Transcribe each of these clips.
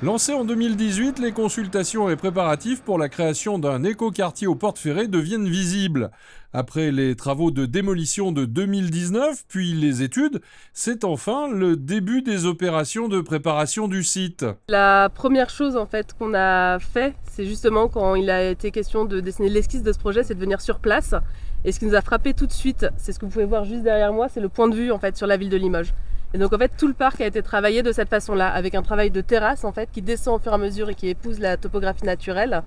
Lancées en 2018, les consultations et préparatifs pour la création d'un écoquartier aux Portes Ferrées deviennent visibles. Après les travaux de démolition de 2019, puis les études, c'est enfin le début des opérations de préparation du site. La première chose en fait qu'on a fait, c'est justement quand il a été question de dessiner l'esquisse de ce projet, c'est de venir sur place. Et ce qui nous a frappé tout de suite, c'est ce que vous pouvez voir juste derrière moi, c'est le point de vue en fait sur la ville de Limoges. Et donc en fait tout le parc a été travaillé de cette façon-là, avec un travail de terrasse en fait qui descend au fur et à mesure et qui épouse la topographie naturelle,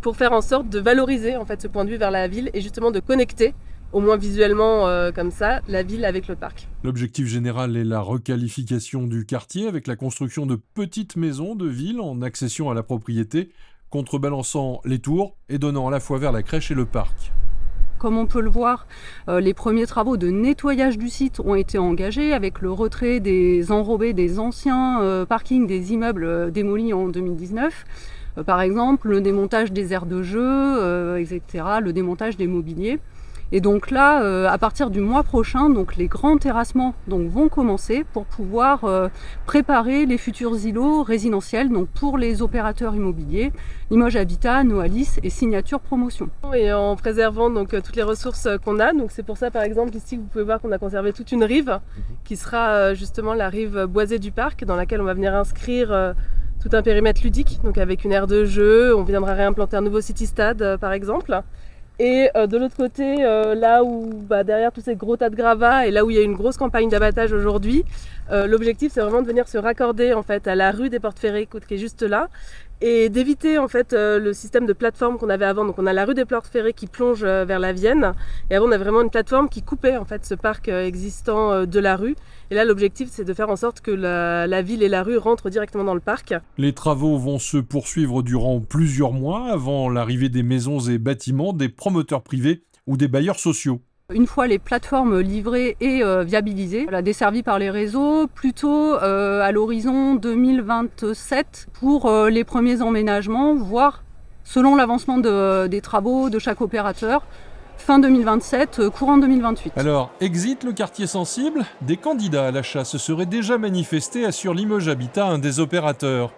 pour faire en sorte de valoriser en fait ce point de vue vers la ville et justement de connecter, au moins visuellement comme ça, la ville avec le parc. L'objectif général est la requalification du quartier avec la construction de petites maisons de ville en accession à la propriété, contrebalançant les tours et donnant à la fois vers la crèche et le parc. Comme on peut le voir, les premiers travaux de nettoyage du site ont été engagés avec le retrait des enrobés des anciens parkings des immeubles démolis en 2019. Par exemple, le démontage des aires de jeu, etc., le démontage des mobiliers. Et donc là, à partir du mois prochain, donc les grands terrassements vont commencer pour pouvoir préparer les futurs îlots résidentiels donc pour les opérateurs immobiliers, Limoges Habitat, Noalis et Signature Promotion. Et en préservant donc toutes les ressources qu'on a, donc c'est pour ça par exemple ici vous pouvez voir qu'on a conservé toute une rive qui sera justement la rive boisée du parc dans laquelle on va venir inscrire tout un périmètre ludique, donc avec une aire de jeu, on viendra réimplanter un nouveau city-stade par exemple. Et de l'autre côté, là où derrière tous ces gros tas de gravats et là où il y a une grosse campagne d'abattage aujourd'hui, l'objectif c'est vraiment de venir se raccorder en fait à la rue des Portes Ferrées qui est juste là et d'éviter en fait le système de plateforme qu'on avait avant. Donc on a la rue des Portes Ferrées qui plonge vers la Vienne et avant on a vraiment une plateforme qui coupait en fait ce parc existant de la rue. Et là l'objectif c'est de faire en sorte que la ville et la rue rentrent directement dans le parc. Les travaux vont se poursuivre durant plusieurs mois avant l'arrivée des maisons et bâtiments des promoteurs privés ou des bailleurs sociaux. Une fois les plateformes livrées et viabilisées, desservies par les réseaux, plutôt à l'horizon 2027 pour les premiers emménagements, voire selon l'avancement des travaux de chaque opérateur, fin 2027, courant 2028. Alors, exit le quartier sensible, des candidats à l'achat se seraient déjà manifestés, assure Limoges Habitat, un des opérateurs.